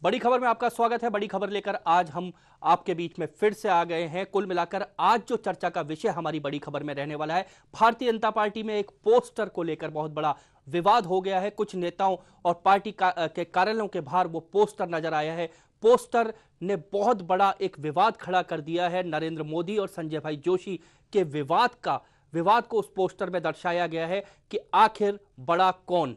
बड़ी खबर में आपका स्वागत है। बड़ी खबर लेकर आज हम आपके बीच में फिर से आ गए हैं। कुल मिलाकर आज जो चर्चा का विषय हमारी बड़ी खबर में रहने वाला है, भारतीय जनता पार्टी में एक पोस्टर को लेकर बहुत बड़ा विवाद हो गया है। कुछ नेताओं और पार्टी के कार्यालयों के बाहर वो पोस्टर नजर आया है। पोस्टर ने बहुत बड़ा एक विवाद खड़ा कर दिया है। नरेंद्र मोदी और संजय भाई जोशी के विवाद को उस पोस्टर में दर्शाया गया है कि आखिर बड़ा कौन।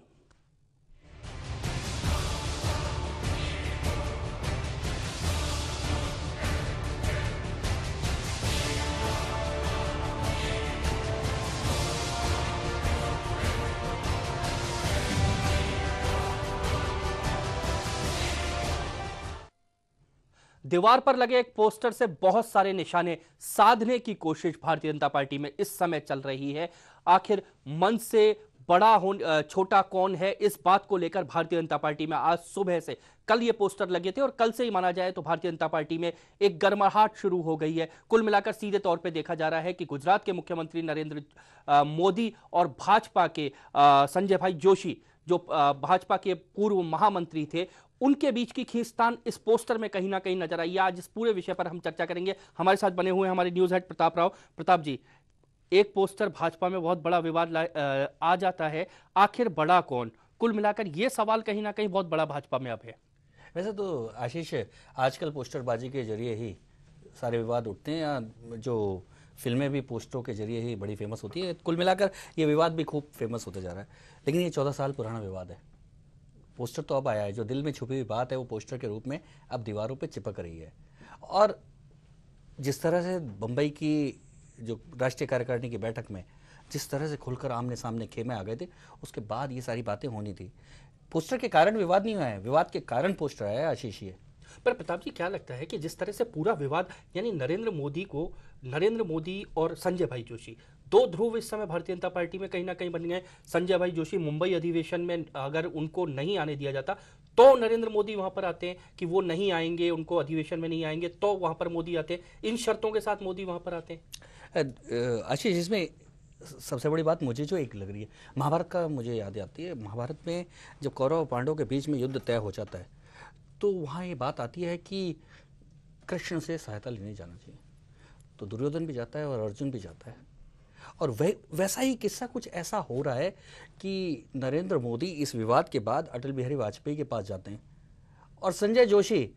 दीवार पर लगे एक पोस्टर से बहुत सारे निशाने साधने की कोशिश भारतीय जनता पार्टी में इस समय चल रही है। आखिर मन से बड़ा छोटा कौन है, इस बात को लेकर भारतीय जनता पार्टी में आज सुबह से, कल ये पोस्टर लगे थे और कल से ही माना जाए तो भारतीय जनता पार्टी में एक गर्माहट शुरू हो गई है। कुल मिलाकर सीधे तौर पे देखा जा रहा है कि गुजरात के मुख्यमंत्री नरेंद्र मोदी और भाजपा के संजय भाई जोशी, जो भाजपा के पूर्व महामंत्री थे, उनके बीच की खींचतान इस पोस्टर में कहीं ना कहीं नजर आई है। आज इस पूरे विषय पर हम चर्चा करेंगे। हमारे साथ बने हुए हमारे न्यूज हेड प्रताप राव। प्रताप जी, एक पोस्टर भाजपा में बहुत बड़ा विवाद आ जाता है, आखिर बड़ा कौन? कुल मिलाकर यह सवाल कहीं ना कहीं बहुत बड़ा भाजपा में अब है। वैसे तो आशीष, आजकल पोस्टरबाजी के जरिए ही सारे विवाद उठते हैं, या जो फिल्में भी पोस्टरों के जरिए ही बड़ी फेमस होती है। कुल मिलाकर ये विवाद भी खूब फेमस होते जा रहा है, लेकिन ये 14 साल पुराना विवाद है। पोस्टर तो अब आया है, जो दिल में छुपी हुई बात है वो पोस्टर के रूप में अब दीवारों पे चिपक रही है। और जिस तरह से बम्बई की जो राष्ट्रीय कार्यकारिणी की बैठक में जिस तरह से खुलकर आमने सामने खेमे आ गए थे, उसके बाद ये सारी बातें होनी थी। पोस्टर के कारण विवाद नहीं हुआ है, विवाद के कारण पोस्टर आया है आशीष। ये पर प्रताप जी, क्या लगता है कि जिस तरह से पूरा विवाद, यानी नरेंद्र मोदी और संजय भाई जोशी, दो ध्रुव इस समय भारतीय जनता पार्टी में कहीं ना कहीं बन गए। संजय भाई जोशी मुंबई अधिवेशन में अगर उनको नहीं आने दिया जाता तो नरेंद्र मोदी वहां पर आते हैं, कि वो नहीं आएंगे, उनको अधिवेशन में नहीं आएंगे तो वहां पर मोदी आते हैं। इन शर्तों के साथ मोदी वहां पर आते हैं। आशीष, इसमें सबसे बड़ी बात मुझे जो एक लग रही है, महाभारत का मुझे याद आती है। महाभारत में जब कौरव और पांडवों के बीच में युद्ध तय हो जाता है, तो वहाँ ये बात आती है कि कृष्ण से सहायता लेने जाना चाहिए। तो दुर्योधन भी जाता है और अर्जुन भी जाता है। और वैसा ही किस्सा कुछ ऐसा हो रहा है कि नरेंद्र मोदी इस विवाद के बाद अटल बिहारी वाजपेयी के पास जाते हैं, और संजय जोशी,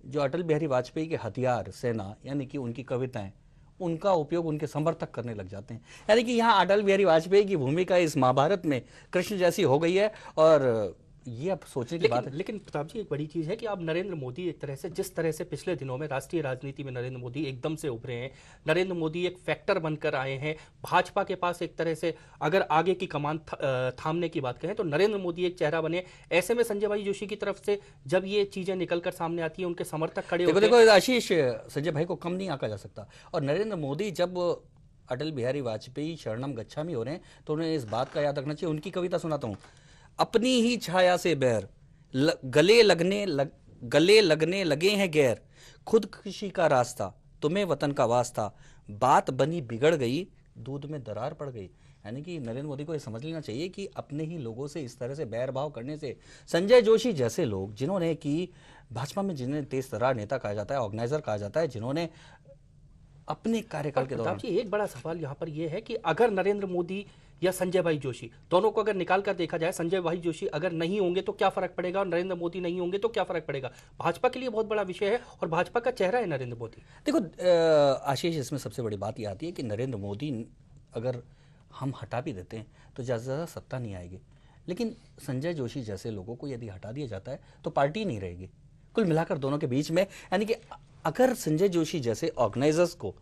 जो अटल बिहारी वाजपेयी के हथियार, सेना, यानी कि उनकी कविताएं, उनका उपयोग उनके समर्थक करने लग जाते हैं। यानी कि यहाँ अटल बिहारी वाजपेयी की भूमिका इस महाभारत में कृष्ण जैसी हो गई है। और ये अब सोचने की बात है। लेकिन प्रताप जी, एक बड़ी चीज है कि अब नरेंद्र मोदी एक तरह से, जिस तरह से पिछले दिनों में राष्ट्रीय राजनीति में नरेंद्र मोदी एकदम से उभरे हैं, नरेंद्र मोदी एक फैक्टर बनकर आए हैं। भाजपा के पास एक तरह से अगर आगे की कमान थामने की बात करें तो नरेंद्र मोदी एक चेहरा बने। ऐसे में संजय भाई जोशी की तरफ से जब ये चीजें निकलकर सामने आती है, उन्हें समर्थक खड़े होते हैं। देखो आशीष, संजय भाई को कम नहीं आंका जा सकता। और नरेंद्र मोदी जब अटल बिहारी वाजपेयी शरणम गच्छामी हो रहे हैं, तो उन्हें इस बात का याद रखना चाहिए। उनकी कविता सुनाता हूँ। अपनी ही छाया से बैर, गले लगने लगे हैं गैर, खुदकुशी का रास्ता, तुम्हें वतन का वास्ता, बात बनी बिगड़ गई, दूध में दरार पड़ गई। यानी कि नरेंद्र मोदी को ये समझ लेना चाहिए कि अपने ही लोगों से इस तरह से बैर भाव करने से, संजय जोशी जैसे लोग, जिन्होंने कि भाजपा में जिन्हें तेज तर्रार नेता कहा जाता है, ऑर्गेनाइजर कहा जाता है, जिन्होंने अपने कार्यकाल के दौरान, एक बड़ा सवाल यहाँ पर यह है कि अगर नरेंद्र मोदी या संजय भाई जोशी, दोनों को अगर निकाल कर देखा जाए, संजय भाई जोशी अगर नहीं होंगे तो क्या फर्क पड़ेगा, और नरेंद्र मोदी नहीं होंगे तो क्या फर्क पड़ेगा? भाजपा के लिए बहुत बड़ा विषय है और भाजपा का चेहरा है नरेंद्र मोदी। देखो आशीष, इसमें सबसे बड़ी बात यह आती है कि नरेंद्र मोदी अगर हम हटा भी देते हैं तो ज़्यादा से ज़्यादा सत्ता नहीं आएगी, लेकिन संजय जोशी जैसे लोगों को यदि हटा दिया जाता है तो पार्टी नहीं रहेगी। कुल मिलाकर दोनों के बीच में, यानी कि अगर संजय जोशी जैसे ऑर्गेनाइजर्स को,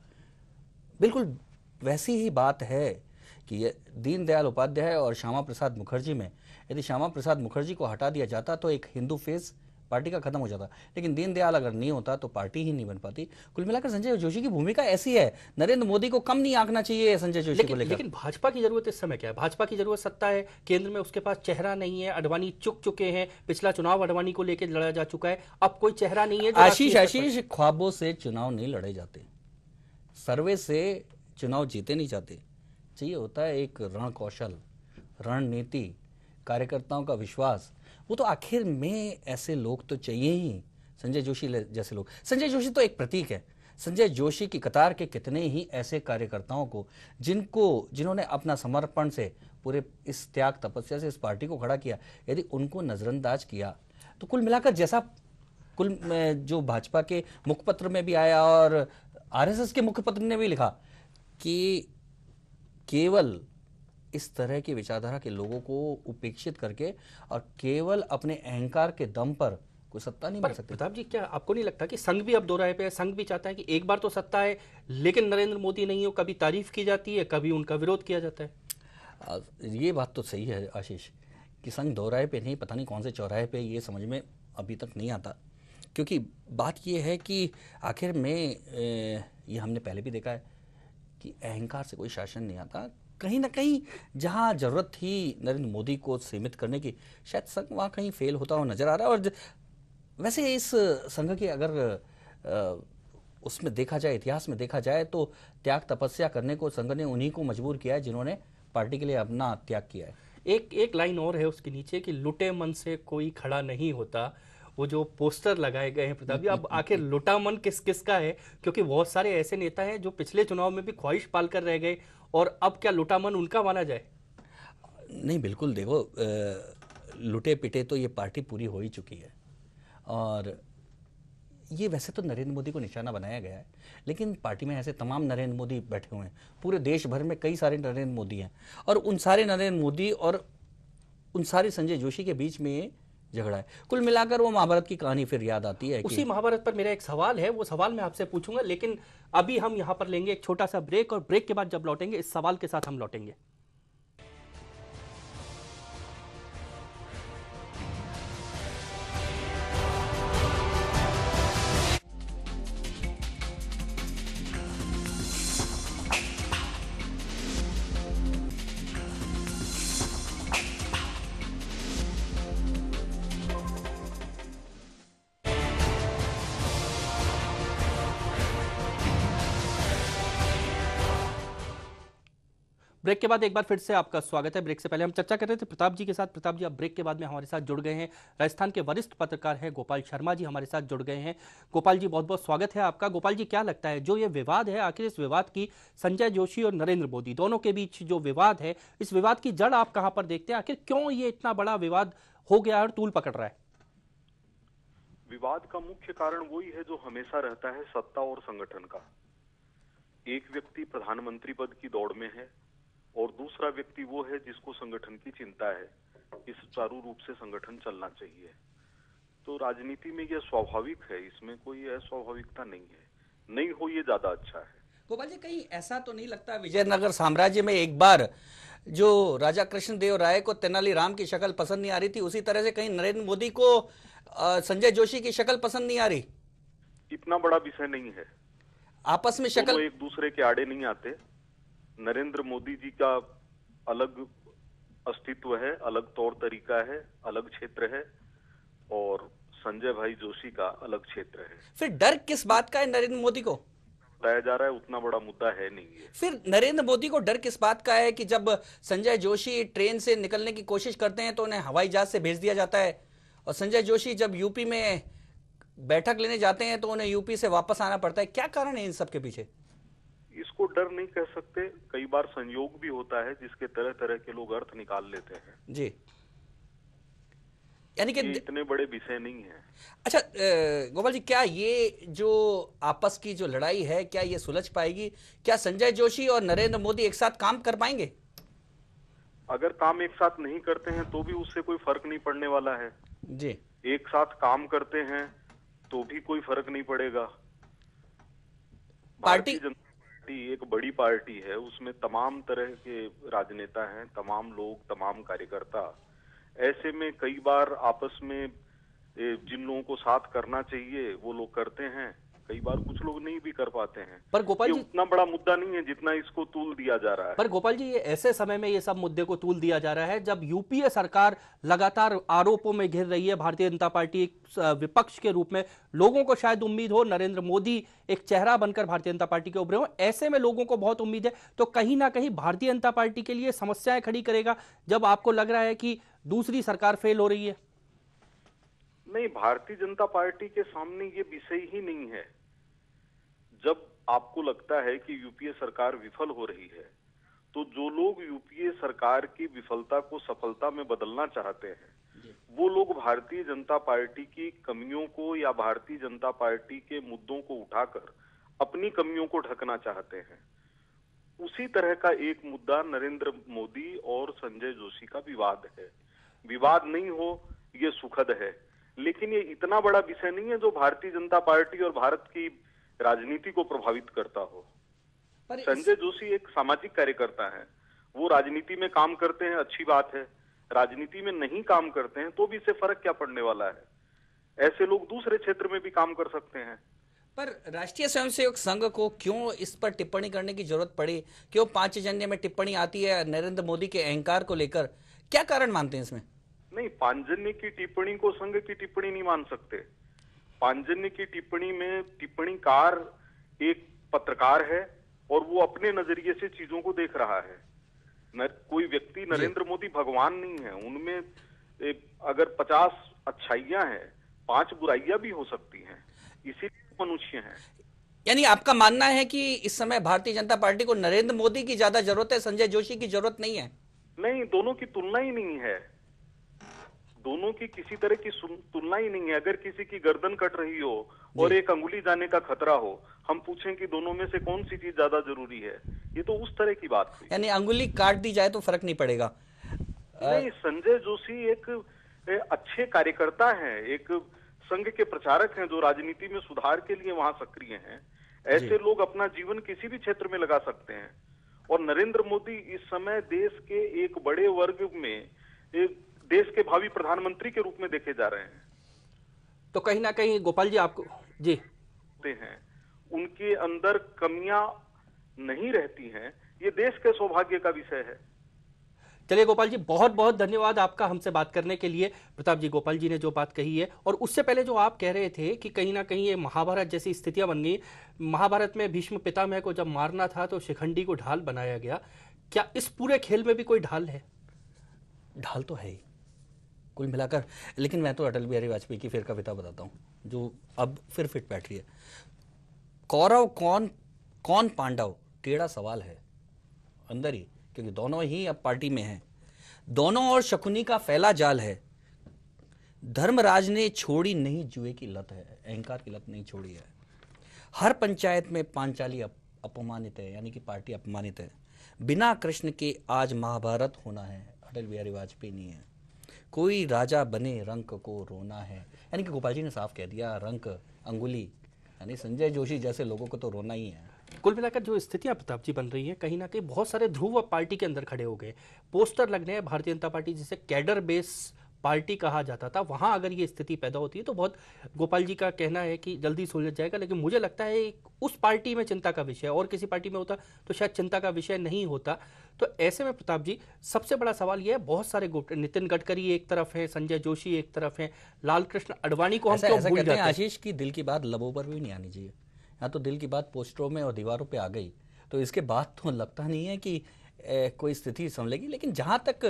बिल्कुल वैसी ही बात है कि ये दीनदयाल उपाध्याय और श्यामा प्रसाद मुखर्जी में, यदि श्यामा प्रसाद मुखर्जी को हटा दिया जाता तो एक हिंदू फेस पार्टी का खत्म हो जाता, लेकिन दीनदयाल अगर नहीं होता तो पार्टी ही नहीं बन पाती। कुल मिलाकर संजय जोशी की भूमिका ऐसी है, नरेंद्र मोदी को कम नहीं आंकना चाहिए संजय जोशी को लेकर। लेकिन भाजपा की जरूरत इस समय क्या है? भाजपा की जरूरत सत्ता है, केंद्र में उसके पास चेहरा नहीं है। अडवाणी चुक चुके हैं, पिछला चुनाव अडवाणी को लेकर लड़ा जा चुका है, अब कोई चेहरा नहीं है। आशीष, ख्वाबों से चुनाव नहीं लड़े जाते, सर्वे से चुनाव जीते नहीं जाते। चाहिए होता है एक रण कौशल, रणनीति, कार्यकर्ताओं का विश्वास, वो तो आखिर में ऐसे लोग तो चाहिए ही। संजय जोशी जैसे लोग, संजय जोशी तो एक प्रतीक है। संजय जोशी की कतार के कितने ही ऐसे कार्यकर्ताओं को जिन्होंने अपना समर्पण से पूरे इस त्याग तपस्या से इस पार्टी को खड़ा किया, यदि उनको नजरअंदाज किया तो कुल मिलाकर जैसा जो भाजपा के मुखपत्र में भी आया और आरएसएस के मुखपत्र ने भी लिखा कि केवल इस तरह की विचारधारा के लोगों को उपेक्षित करके और केवल अपने अहंकार के दम पर कोई सत्ता नहीं मिल सकती। प्रताप जी, क्या आपको नहीं लगता कि संघ भी अब दोराहे पे है? संघ भी चाहता है कि एक बार तो सत्ता है लेकिन नरेंद्र मोदी नहीं हो। कभी तारीफ की जाती है, कभी उनका विरोध किया जाता है। ये बात तो सही है आशीष कि संघ दोराहे पे नहीं, पता नहीं कौन से चौराहे पे, ये समझ में अभी तक नहीं आता। क्योंकि बात ये है कि आखिर में ये हमने पहले भी देखा है कि अहंकार से कोई शासन नहीं आता। कहीं ना कहीं जहाँ जरूरत थी नरेंद्र मोदी को सीमित करने की, शायद संघ वहाँ कहीं फेल होता हुआ नजर आ रहा है। और वैसे इस संघ के अगर उसमें देखा जाए, इतिहास में देखा जाए, तो त्याग तपस्या करने को संघ ने उन्हीं को मजबूर किया है जिन्होंने पार्टी के लिए अपना त्याग किया है। एक लाइन और है उसके नीचे कि लुटे मन से कोई खड़ा नहीं होता। वो जो पोस्टर लगाए गए हैं प्रताप जी, अब आखिर लुटा मन किस किस का है? क्योंकि बहुत सारे ऐसे नेता हैं जो पिछले चुनाव में भी ख्वाहिश पाल कर रह गए, और अब क्या लुटा मन उनका माना जाए? नहीं, बिल्कुल। देखो, लुटे पिटे तो ये पार्टी पूरी हो ही चुकी है। और ये वैसे तो नरेंद्र मोदी को निशाना बनाया गया है, लेकिन पार्टी में ऐसे तमाम नरेंद्र मोदी बैठे हुए हैं। पूरे देश भर में कई सारे नरेंद्र मोदी हैं, और उन सारे नरेंद्र मोदी और उन सारे संजय जोशी के बीच में झगड़ा है। कुल मिलाकर वो महाभारत की कहानी फिर याद आती है। उसी महाभारत पर मेरा एक सवाल है, वो सवाल मैं आपसे पूछूंगा, लेकिन अभी हम यहां पर लेंगे एक छोटा सा ब्रेक, और ब्रेक के बाद जब लौटेंगे इस सवाल के साथ हम लौटेंगे। ब्रेक के बाद एक बार फिर से आपका स्वागत है। ब्रेक से पहले हम चर्चा कर रहे थे प्रताप जी के साथ। प्रताप जी, अब ब्रेक के बाद में हमारे साथ जुड़ गए हैं राजस्थान के वरिष्ठ पत्रकार हैं गोपाल शर्मा जी, हमारे साथ जुड़ गए हैं। गोपाल जी, बहुत बहुत स्वागत है आपका। गोपाल जी, क्या लगता है जो ये विवाद है, आखिर इस विवाद की संजय जोशी और नरेंद्र मोदी दोनों के बीच जो विवाद है, इस विवाद की जड़ आप कहां पर देखते हैं? आखिर क्यों ये इतना बड़ा विवाद हो गया और तूल पकड़ रहा है? विवाद का मुख्य कारण वही है जो हमेशा रहता है, सत्ता और संगठन का। एक व्यक्ति प्रधानमंत्री पद की दौड़ में है और दूसरा व्यक्ति वो है जिसको संगठन की चिंता है कि सुचारू रूप से संगठन चलना चाहिए। तो राजनीति में यह स्वाभाविक है, इसमें कोई अस्वाभाविकता नहीं है। नहीं हो ये ज्यादा अच्छा है। गोपाल जी, कहीं ऐसा तो नहीं लगता विजयनगर साम्राज्य में एक बार जो राजा कृष्णदेव राय को तेनालीराम की शक्ल पसंद नहीं आ रही थी, उसी तरह से कहीं नरेंद्र मोदी को संजय जोशी की शक्ल पसंद नहीं आ रही? इतना बड़ा विषय नहीं है, आपस में शक्ल एक दूसरे के आड़े नहीं आते। नरेंद्र मोदी जी का अलग अस्तित्व है, अलग तौर तरीका है, अलग क्षेत्र है, और संजय भाई जोशी का अलग क्षेत्र है। फिर डर किस बात का है नरेंद्र मोदी को? बताया जा रहा है उतना बड़ा मुद्दा है नहीं है। फिर नरेंद्र मोदी को डर किस बात का है कि जब संजय जोशी ट्रेन से निकलने की कोशिश करते हैं तो उन्हें हवाई जहाज से भेज दिया जाता है, और संजय जोशी जब यूपी में बैठक लेने जाते हैं तो उन्हें यूपी से वापस आना पड़ता है? क्या कारण है इन सब के पीछे? इसको डर नहीं कह सकते, कई बार संयोग भी होता है जिसके तरह तरह के लोग अर्थ निकाल लेते हैं जी। यानी कि इतने बड़े विषय नहीं है। अच्छा गोपाल जी, क्या ये जो आपस की जो लड़ाई है, क्या ये सुलझ पाएगी? क्या संजय जोशी और नरेंद्र मोदी एक साथ काम कर पाएंगे? अगर काम एक साथ नहीं करते हैं तो भी उससे कोई फर्क नहीं पड़ने वाला है जी। एक साथ काम करते हैं तो भी कोई फर्क नहीं पड़ेगा। भारतीय जनता पार्टी एक बड़ी पार्टी है, उसमें तमाम तरह के राजनेता हैं, तमाम लोग, तमाम कार्यकर्ता। ऐसे में कई बार आपस में जिन लोगों को साथ करना चाहिए वो लोग करते हैं, कई बार कुछ लोग नहीं भी कर पाते हैं। पर गोपाल ये जी, उतना बड़ा मुद्दा नहीं है जितना इसको तूल दिया जा रहा है। पर गोपाल जी, ये ऐसे समय में ये सब मुद्दे को तूल दिया जा रहा है जब यूपीए सरकार लगातार आरोपों में घिर रही है। भारतीय जनता पार्टी एक विपक्ष के रूप में, लोगों को शायद उम्मीद हो नरेंद्र मोदी एक चेहरा बनकर भारतीय जनता पार्टी के उभरे हो, ऐसे में लोगों को बहुत उम्मीद है। तो कहीं ना कहीं भारतीय जनता पार्टी के लिए समस्याएं खड़ी करेगा जब आपको लग रहा है कि दूसरी सरकार फेल हो रही है। नहीं, भारतीय जनता पार्टी के सामने ये विषय ही नहीं है। जब आपको लगता है कि यूपीए सरकार विफल हो रही है, तो जो लोग यूपीए सरकार की विफलता को सफलता में बदलना चाहते हैं, वो लोग भारतीय जनता पार्टी की कमियों को या भारतीय जनता पार्टी के मुद्दों को उठाकर अपनी कमियों को ढकना चाहते हैं। उसी तरह का एक मुद्दा नरेंद्र मोदी और संजय जोशी का विवाद है। विवाद नहीं हो, ये सुखद है, लेकिन ये इतना बड़ा विषय नहीं है जो भारतीय जनता पार्टी और भारत की राजनीति को प्रभावित करता हो। संजय जोशी एक सामाजिक कार्यकर्ता है, वो राजनीति में काम करते हैं, अच्छी बात है। राजनीति में नहीं काम करते हैं तो भी इससे फर्क क्या पड़ने वाला है? ऐसे लोग दूसरे क्षेत्र में भी काम कर सकते हैं। पर राष्ट्रीय स्वयंसेवक संघ को क्यों इस पर टिप्पणी करने की जरूरत पड़ी? क्यों पांचजन्य में टिप्पणी आती है नरेंद्र मोदी के अहंकार को लेकर? क्या कारण मानते हैं इसमें? नहीं, पांचजन्य की टिप्पणी को संघ की टिप्पणी नहीं मान सकते। पांचजन्य की टिप्पणी में टिप्पणीकार एक पत्रकार है और वो अपने नजरिए से चीजों को देख रहा है। कोई व्यक्ति, नरेंद्र मोदी भगवान नहीं है, उनमें अगर 50 अच्छाइयां हैं, 5 बुराइयां भी हो सकती हैं, इसीलिए मनुष्य हैं। यानी आपका मानना है कि इस समय भारतीय जनता पार्टी को नरेंद्र मोदी की ज्यादा जरूरत है, संजय जोशी की जरूरत नहीं है? नहीं, दोनों की तुलना ही नहीं है। दोनों की किसी तरह की तुलना ही नहीं है। अगर किसी की गर्दन कट रही हो और एक अंगुली जाने का खतरा हो, हम पूछें कि दोनों में से कौन सी चीज ज्यादा जरूरी है, ये तो उस तरह की बात थी। यानी अंगुली काट दी जाए तो फर्क नहीं पड़ेगा? नहीं, संजय जोशी एक अच्छे कार्यकर्ता हैं, एक संघ के प्रचारक हैं जो राजनीति में सुधार के लिए वहां सक्रिय हैं। ऐसे लोग अपना जीवन किसी भी क्षेत्र में लगा सकते हैं। और नरेंद्र मोदी इस समय देश के एक बड़े वर्ग में देश के भावी प्रधानमंत्री के रूप में देखे जा रहे हैं। तो कहीं ना कहीं गोपाल जी आपको जी हैं, उनके अंदर कमियां नहीं रहती हैं, ये देश के सौभाग्य का विषय है। चलिए गोपाल जी, बहुत बहुत धन्यवाद आपका हमसे बात करने के लिए। प्रताप जी, गोपाल जी ने जो बात कही है, और उससे पहले जो आप कह रहे थे कि कहीं ना कहीं ये महाभारत जैसी स्थितियां बन गई। महाभारत में भीष्म पितामह को जब मारना था तो शिखंडी को ढाल बनाया गया। क्या इस पूरे खेल में भी कोई ढाल है? ढाल तो है ही कुल मिलाकर। लेकिन मैं तो अटल बिहारी वाजपेयी की फिर कविता बताता हूँ जो अब फिर फिट बैठ रही है। कौरव कौन, कौन पांडव, टेढ़ा सवाल है अंदर ही, क्योंकि दोनों ही अब पार्टी में हैं। दोनों और शकुनी का फैला जाल है। धर्मराज ने छोड़ी नहीं जुए की लत है, अहंकार की लत नहीं छोड़ी है। हर पंचायत में पांचाली अपमानित है, यानी कि पार्टी अपमानित है। बिना कृष्ण के आज महाभारत होना है, अटल बिहारी वाजपेयी नहीं है। कोई राजा बने रंक को रोना है, यानी कि गोपाल जी ने साफ कह दिया, रंक, अंगुली, यानी संजय जोशी जैसे लोगों को तो रोना ही है। कुल मिलाकर जो स्थितियां प्रताप जी बन रही हैं, कहीं ना कहीं बहुत सारे ध्रुव पार्टी के अंदर खड़े हो गए। पोस्टर लगने हैं, भारतीय जनता पार्टी जिसे कैडर बेस पार्टी कहा जाता था, वहां अगर ये स्थिति पैदा होती है तो बहुत, गोपाल जी का कहना है कि जल्दी सुलझ जाएगा, लेकिन मुझे लगता है उस पार्टी में चिंता का विषय, और किसी पार्टी में होता तो शायद चिंता का विषय नहीं होता। तो ऐसे में प्रताप जी, सबसे बड़ा सवाल यह है, बहुत सारे गुट, नितिन गडकरी एक तरफ है, संजय जोशी एक तरफ है, लाल कृष्ण आडवाणी को हम क्यों भूल जाते हैं? आशीष की दिल की बात लबों पर भी नहीं आनी चाहिए। यहाँ तो दिल की बात पोस्टरों में और दीवारों पे आ गई, तो इसके बाद तो लगता नहीं है कि कोई स्थिति संभलेगी। लेकिन जहाँ तक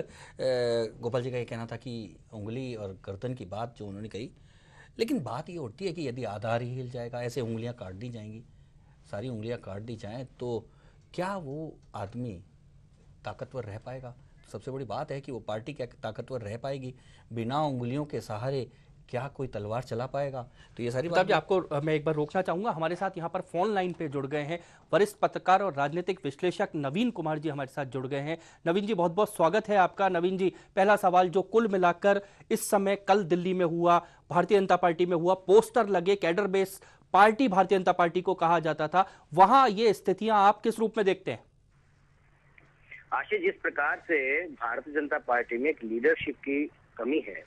गोपाल जी का ये कहना था कि उंगली और गर्दन की बात जो उन्होंने कही, लेकिन बात ये उठती है कि यदि आधार ही हिल जाएगा, ऐसे उंगलियाँ काट दी जाएंगी, सारी उंगलियाँ काट दी जाएँ, तो क्या वो आदमी ताकतवर रह पाएगा? सबसे बड़ी बात है कि वो पार्टी क्या ताकतवर रह पाएगी? बिना उंगलियों के सहारे क्या कोई तलवार चला पाएगा? तो ये सारी बात। आपको मैं एक बार रोकना चाहूंगा, हमारे साथ यहाँ पर फोन लाइन पे जुड़ गए हैं वरिष्ठ पत्रकार और राजनीतिक विश्लेषक नवीन कुमार जी हमारे साथ जुड़ गए हैं। नवीन जी, बहुत बहुत स्वागत है आपका। नवीन जी, पहला सवाल, जो कुल मिलाकर इस समय कल दिल्ली में हुआ, भारतीय जनता पार्टी में हुआ, पोस्टर लगे, cadre base party Bharatiya Janata party को कहा जाता था, वहां ये स्थितियां आप किस रूप में देखते हैं? आशीष, जिस प्रकार से भारतीय जनता पार्टी में एक लीडरशिप की कमी है,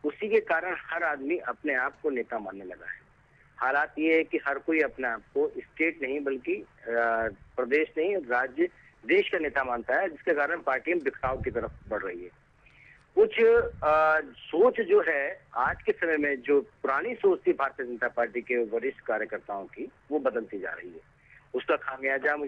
उसी के कारण हर आदमी अपने आप को नेता मानने लगा है। हालात ये है कि हर कोई अपने आप को स्टेट नहीं बल्कि प्रदेश नहीं, राज्य, देश का नेता मानता है, जिसके कारण पार्टी में बिखराव की तरफ बढ़ रही है। कुछ सोच जो है आज के समय में, जो पुरानी सोच थी भारतीय जनता पार्टी के वरिष्ठ कार्यकर्ताओं की, वो बदलती जा रही है। उसका खामियाजा मुझे